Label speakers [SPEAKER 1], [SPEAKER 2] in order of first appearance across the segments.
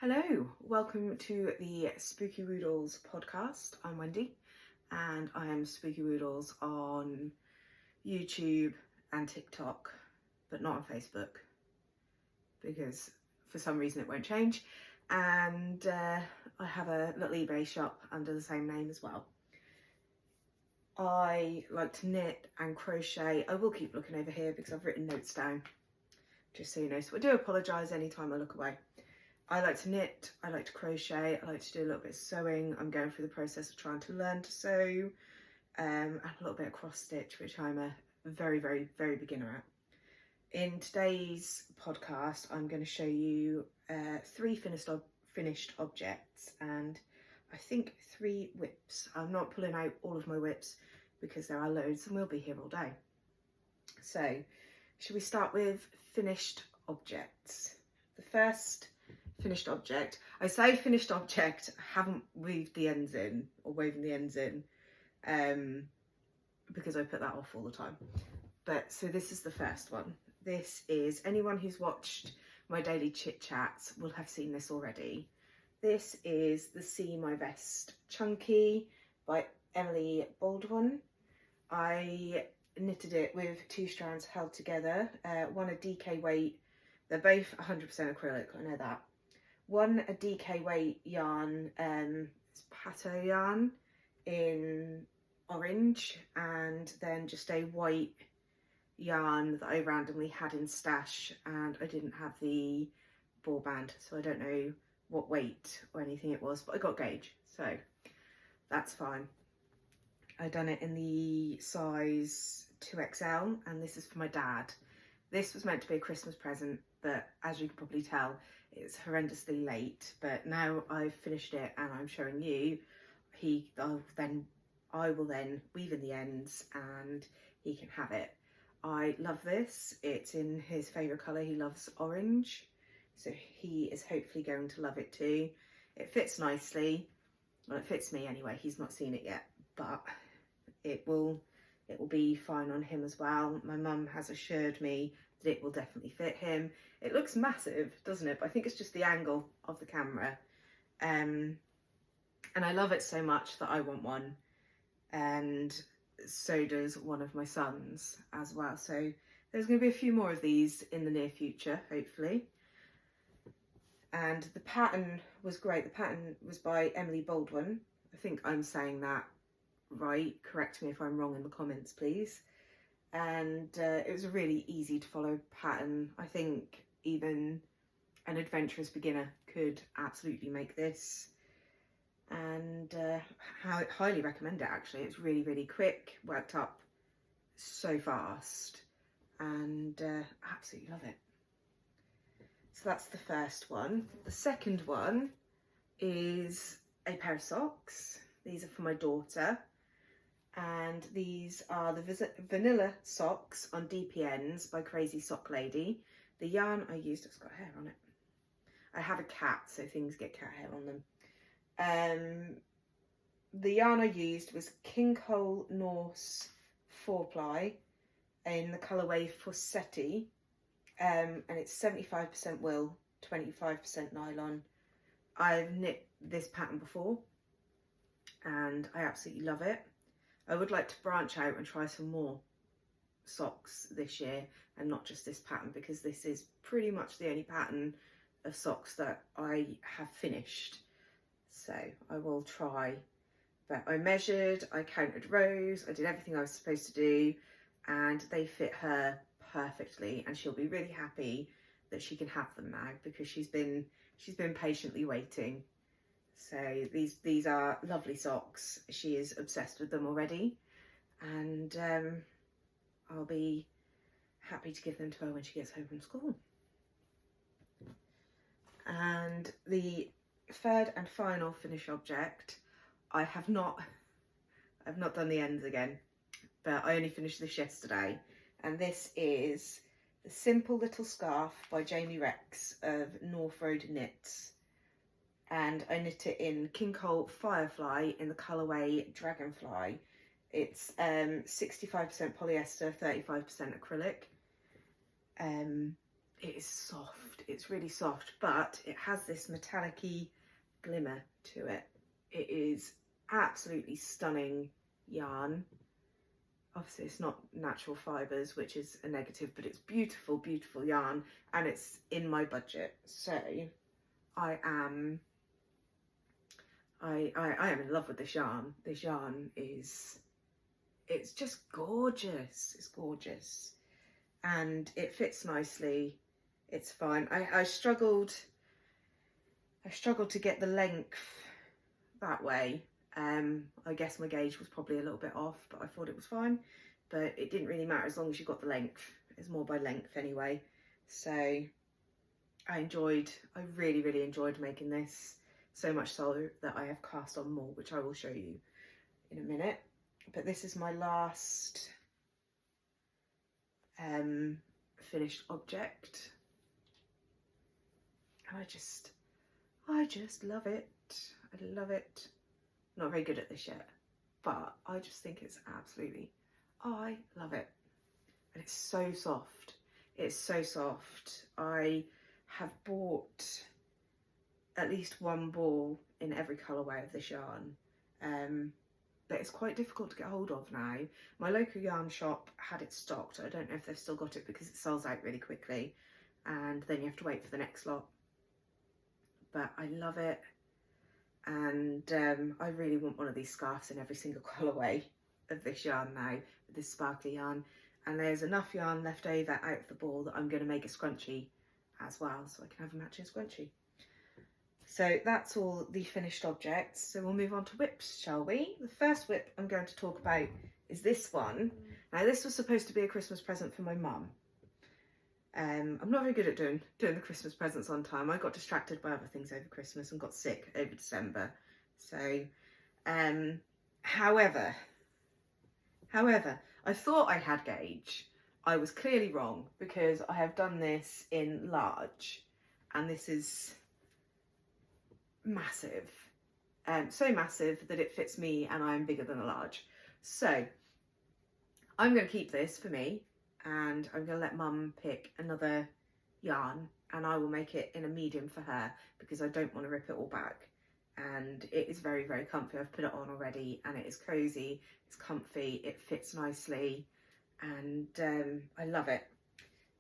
[SPEAKER 1] Hello, welcome to the Spookywoodles podcast. I'm Wendy and I am Spookywoodles on YouTube and TikTok, but not on Facebook because for some reason it won't change. And I have a little eBay shop under the same name as well. I like to knit and crochet. I will keep looking over here because I've written notes down, just so you know. So I do apologise anytime I look away. I like to knit, I like to crochet, I like to do a little bit of sewing. I'm going through the process of trying to learn to sew, and a little bit of cross stitch, which I'm a very beginner at. In today's podcast, I'm going to show you 3 finished objects and I think 3 whips. I'm not pulling out all of my whips because there are loads and we'll be here all day. So, should we start with finished objects? The first finished object. I say finished object, I haven't weaved the ends in or woven the ends in because I put that off all the time. But so this is the first one. This is, anyone who's watched my daily chit chats will have seen this already. This is the See My Vest Chunky by Emily Bolduan. I knitted it with 2 strands held together, one a DK weight. They're both 100% acrylic, I know that. One a DK weight yarn, it's Pato yarn in orange, and then just a white yarn that I randomly had in stash, and I didn't have the ball band, so I don't know what weight or anything it was, but I got gauge, so that's fine. I done it in the size 2XL, and this is for my dad. This was meant to be a Christmas present, but as you can probably tell, it's horrendously late. But now I've finished it and I'm showing you, I will then weave in the ends and he can have it. I love this. It's in his favourite colour. He loves orange, so he is hopefully going to love it too. It fits nicely. Well, it fits me anyway. He's not seen it yet, but it will be fine on him as well. My mum has assured me that it will definitely fit him. It looks massive, doesn't it? But I think it's just the angle of the camera. And I love it so much that I want one. And so does one of my sons as well. So there's going to be a few more of these in the near future, hopefully. And the pattern was great. The pattern was by Emily Bolduan. I think I'm saying that right. Correct me if I'm wrong in the comments, please. And it was a really easy to follow pattern. I think even an adventurous beginner could absolutely make this, and I highly recommend it. Actually, it's really quick, worked up so fast, and absolutely love it. So that's the first one. The second one is a pair of socks. These are for my daughter. And these are the vanilla socks on DPNs by Crazy Sock Lady. The yarn I used, it's got hair on it. I have a cat, so things get cat hair on them. The yarn I used was King Cole Norse 4-ply in the colourway Fossetti, and it's 75% wool, 25% nylon. I've knit this pattern before and I absolutely love it. I would like to branch out and try some more socks this year and not just this pattern, because this is pretty much the only pattern of socks that I have finished. So I will try, but I measured, I counted rows, I did everything I was supposed to do, and they fit her perfectly, and she'll be really happy that she can have them now because she's been patiently waiting. So these are lovely socks. She is obsessed with them already, and I'll be happy to give them to her when she gets home from school. And the third and final finished object, I've not done the ends again, but I only finished this yesterday, and this is the Simple Little Scarf by Jamie Rex of North Road Knits. And I knit it in King Cole Firefly in the colourway Dragonfly. It's 65% polyester, 35% acrylic. it is soft. It's really soft, but it has this metallic-y glimmer to it. It is absolutely stunning yarn. Obviously it's not natural fibres, which is a negative, but it's beautiful, beautiful yarn, and it's in my budget. So I am in love with this yarn. This yarn is, it's just gorgeous. It's gorgeous, and it fits nicely. It's fine. I struggled to get the length that way. I guess my gauge was probably a little bit off, but I thought it was fine. But it didn't really matter as long as you got the length. It's more by length anyway. So I really, really enjoyed making this. So much so that I have cast on more, which I will show you in a minute. But this is my last finished object. And I just love it. I love it. Not very good at this yet, but I just think it's absolutely, I love it. And it's so soft. It's so soft. I have bought at least one ball in every colourway of this yarn, but it's quite difficult to get hold of now. My local yarn shop had it stocked. I don't know if they've still got it because it sells out really quickly, and then you have to wait for the next lot. But I love it, and I really want one of these scarves in every single colourway of this yarn now, with this sparkly yarn. And there's enough yarn left over out of the ball that I'm going to make a scrunchie as well, so I can have a matching scrunchie. So that's all the finished objects. So we'll move on to whips, shall we? The first whip I'm going to talk about is this one. Now this was supposed to be a Christmas present for my mum. I'm not very good at doing the Christmas presents on time. I got distracted by other things over Christmas and got sick over December. So, however, I thought I had gauge. I was clearly wrong because I have done this in large, and this is massive. So massive that it fits me, and I am bigger than a large. So I'm going to keep this for me, and I'm going to let Mum pick another yarn, and I will make it in a medium for her because I don't want to rip it all back. And it is very, very comfy. I've put it on already, and it is cozy, it's comfy, it fits nicely, and I love it.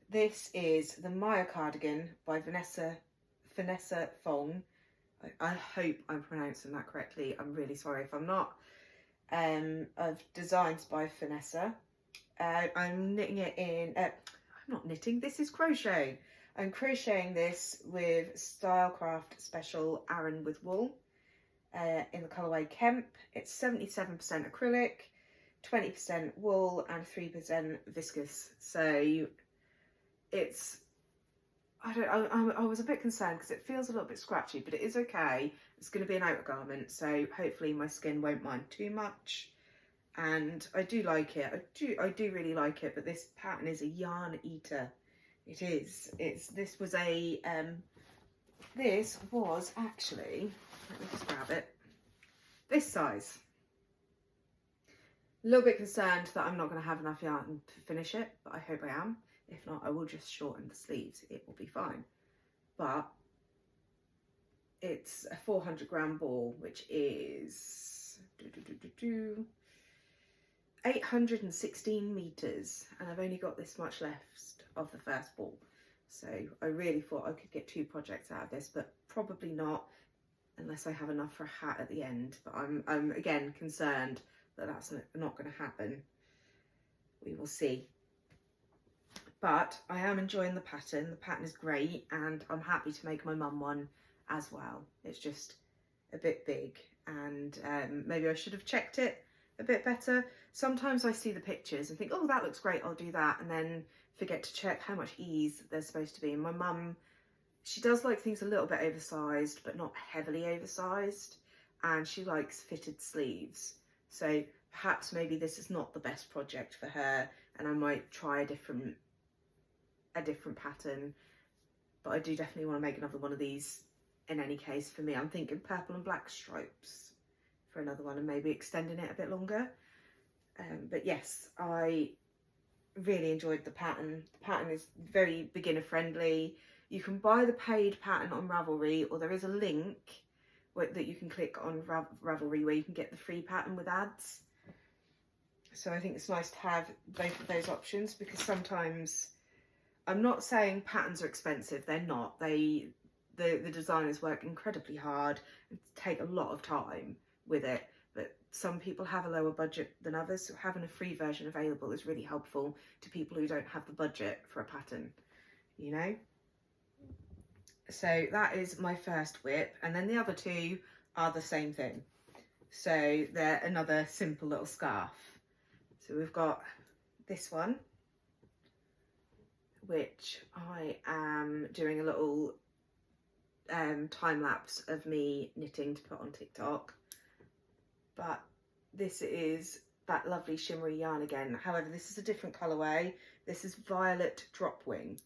[SPEAKER 1] This is the Maya cardigan by Phanessa Fong. I hope I'm pronouncing that correctly. I'm really sorry if I'm not. Of Designs by Phanessa. I'm knitting it in, I'm not knitting, this is crochet. I'm crocheting this with Stylecraft Special Aran with Wool in the colourway Kemp. It's 77% acrylic, 20% wool and 3% viscose. So it's, I was a bit concerned because it feels a little bit scratchy, but it is okay. It's going to be an outer garment, so hopefully my skin won't mind too much. And I do like it. I do really like it. But this pattern is a yarn eater. It is. This was actually, let me just grab it. This size. A little bit concerned that I'm not going to have enough yarn to finish it, but I hope I am. If not, I will just shorten the sleeves. It will be fine. But it's a 400-gram ball, which is 816 meters, and I've only got this much left of the first ball. So I really thought I could get 2 projects out of this, but probably not unless I have enough for a hat at the end. But I'm again concerned that that's not going to happen. We will see. But I am enjoying the pattern. The pattern is great, and I'm happy to make my mum one as well. It's just a bit big, and maybe I should have checked it a bit better. Sometimes I see the pictures and think, oh, that looks great, I'll do that, and then forget to check how much ease there's supposed to be. And my mum, she does like things a little bit oversized, but not heavily oversized, and she likes fitted sleeves. So perhaps maybe this is not the best project for her, and I might try a different pattern. But I do definitely want to make another one of these in any case. For me, I'm thinking purple and black stripes for another one, and maybe extending it a bit longer. But yes, I really enjoyed the pattern. The pattern is very beginner friendly. You can buy the paid pattern on Ravelry, or there is a link that you can click on Ravelry where you can get the free pattern with ads. So I think it's nice to have both of those options, because sometimes, I'm not saying patterns are expensive, they're not. The designers work incredibly hard and take a lot of time with it, but some people have a lower budget than others, so having a free version available is really helpful to people who don't have the budget for a pattern, you know. So that is my first whip, and then the other two are the same thing. So they're another simple little scarf. So we've got this one, which I am doing a little time lapse of me knitting to put on TikTok. But this is that lovely shimmery yarn again. However, this is a different colourway. This is Violet Dropwing.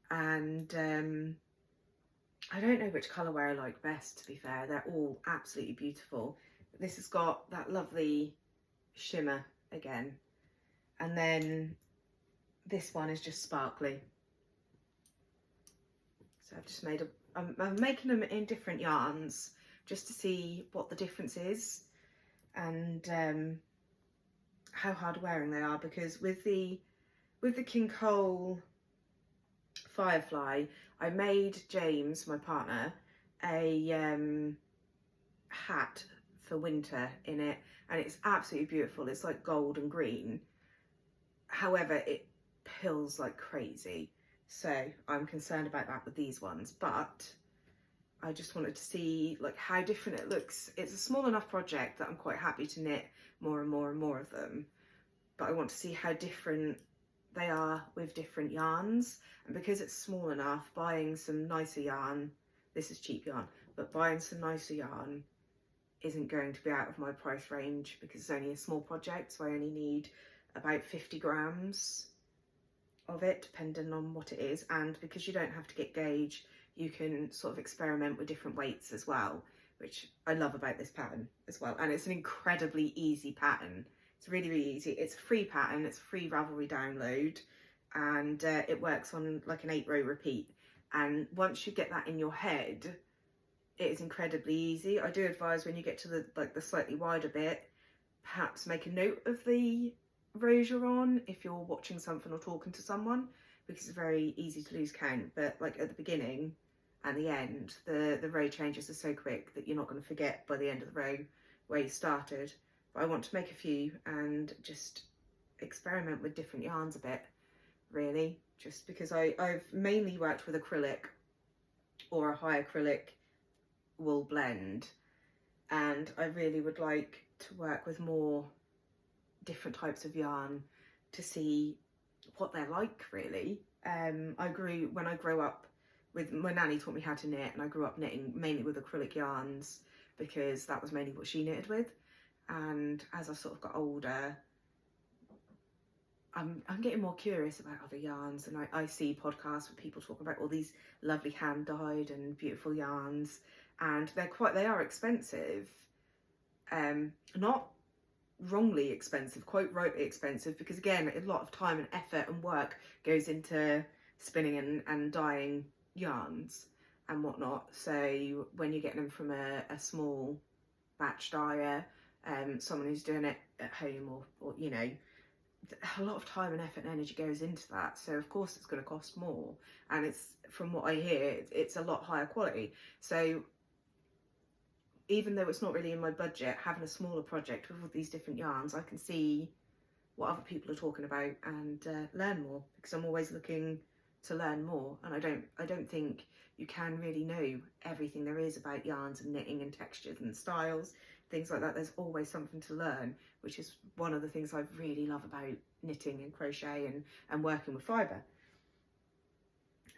[SPEAKER 1] And I don't know which colourway I like best, to be fair. They're all absolutely beautiful. This has got that lovely shimmer again. And then this one is just sparkly. So I've just made I'm making them in different yarns just to see what the difference is, and how hard wearing they are, because with the King Cole Firefly, I made James, my partner, a hat for winter in it, and it's absolutely beautiful. It's like gold and green. However, it pills like crazy, so I'm concerned about that with these ones. But I just wanted to see like how different it looks. It's a small enough project that I'm quite happy to knit more and more and more of them, but I want to see how different they are with different yarns. And because it's small enough, buying some nicer yarn, this is cheap yarn, but buying some nicer yarn isn't going to be out of my price range, because it's only a small project, so I only need about 50 grams of it, depending on what it is. And because you don't have to get gauge, you can sort of experiment with different weights as well, which I love about this pattern as well. And it's an incredibly easy pattern. It's really, really easy. It's a free pattern, it's a free Ravelry download, and it works on like an 8-row repeat. And once you get that in your head, it is incredibly easy. I do advise when you get to the slightly wider bit, perhaps make a note of the rows you're on if you're watching something or talking to someone, because it's very easy to lose count. But like at the beginning and the end, the row changes are so quick that you're not going to forget by the end of the row where you started. But I want to make a few and just experiment with different yarns a bit, really, just because I've mainly worked with acrylic or a high acrylic wool blend, and I really would like to work with more different types of yarn to see what they're like, really. When I grew up with, my nanny taught me how to knit, and I grew up knitting mainly with acrylic yarns because that was mainly what she knitted with. And as I sort of got older, I'm getting more curious about other yarns, and I see podcasts with people talking about all these lovely hand dyed and beautiful yarns, and they are expensive, not wrongly expensive, quite rightly expensive, because again, a lot of time and effort and work goes into spinning and dyeing yarns and whatnot. So when you're getting them from a small batch dyer, someone who's doing it at home, or you know, a lot of time and effort and energy goes into that, so of course it's going to cost more, and it's, from what I hear, it's a lot higher quality. So even though it's not really in my budget, having a smaller project with all these different yarns, I can see what other people are talking about and learn more, because I'm always looking to learn more, and I don't think you can really know everything there is about yarns and knitting and textures and styles, things like that. There's always something to learn, which is one of the things I really love about knitting and crochet and working with fibre.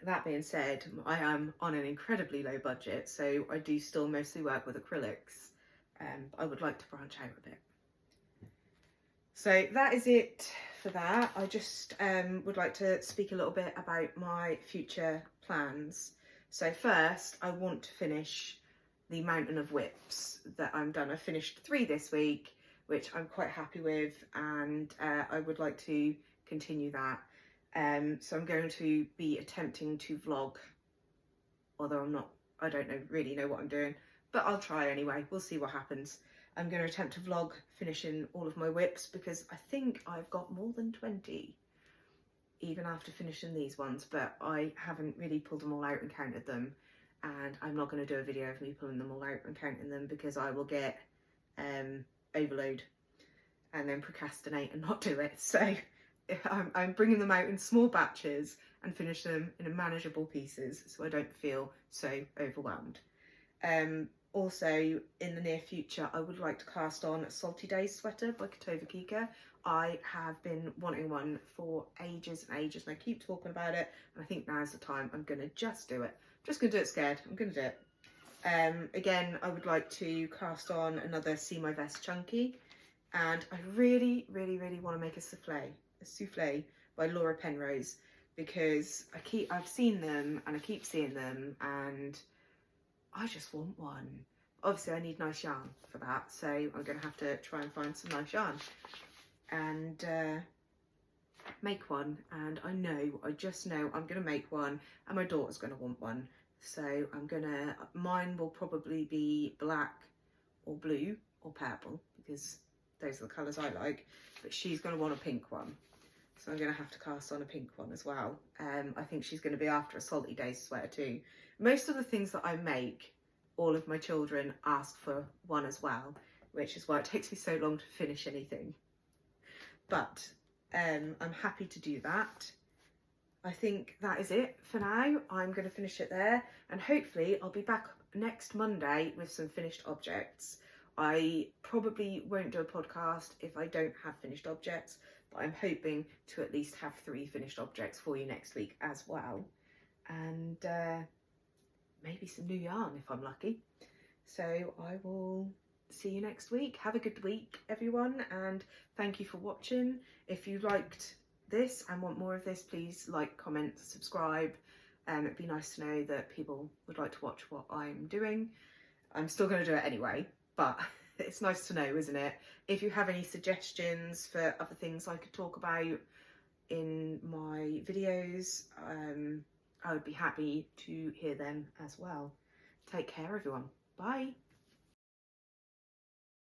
[SPEAKER 1] That being said, I am on an incredibly low budget, so I do still mostly work with acrylics. I would like to branch out a bit. So that is it for that. I just would like to speak a little bit about my future plans. So first, I want to finish the mountain of whips that I'm done. I finished 3 this week, which I'm quite happy with, and I would like to continue that. So I'm going to be attempting to vlog, although I don't really know what I'm doing, but I'll try anyway. We'll see what happens. I'm going to attempt to vlog finishing all of my whips, because I think I've got more than 20, even after finishing these ones, but I haven't really pulled them all out and counted them, and I'm not going to do a video of me pulling them all out and counting them, because I will get overload and then procrastinate and not do it. So I'm bringing them out in small batches and finish them in manageable pieces, so I don't feel so overwhelmed. Also, in the near future, I would like to cast on a Salty Days sweater by Kutovakika. I have been wanting one for ages and ages, and I keep talking about it, and I think now's the time. I'm going to just do it. I'm just going to do it scared. I'm going to do it. Again, I would like to cast on another See My Vest Chunky, and I really, really, really want to make a soufflé by Laura Penrose, because I've seen them and I keep seeing them, and I just want one. Obviously I need nice yarn for that, so I'm going to have to try and find some nice yarn and make one. And I just know I'm going to make one, and my daughter's going to want one. So mine will probably be black or blue or purple, because those are the colours I like, but she's going to want a pink one. So I'm going to have to cast on a pink one as well. I think she's going to be after a Salty Days sweater too. Most of the things that I make, all of my children ask for one as well, which is why it takes me so long to finish anything. But I'm happy to do that. I think that is it for now. I'm going to finish it there, and hopefully I'll be back next Monday with some finished objects. I probably won't do a podcast if I don't have finished objects, but I'm hoping to at least have 3 finished objects for you next week as well. And maybe some new yarn if I'm lucky. So I will see you next week. Have a good week, everyone, and thank you for watching. If you liked this and want more of this, please like, comment, subscribe. It'd be nice to know that people would like to watch what I'm doing. I'm still going to do it anyway, but it's nice to know, isn't it? If you have any suggestions for other things I could talk about in my videos, I would be happy to hear them as well. Take care, everyone. Bye.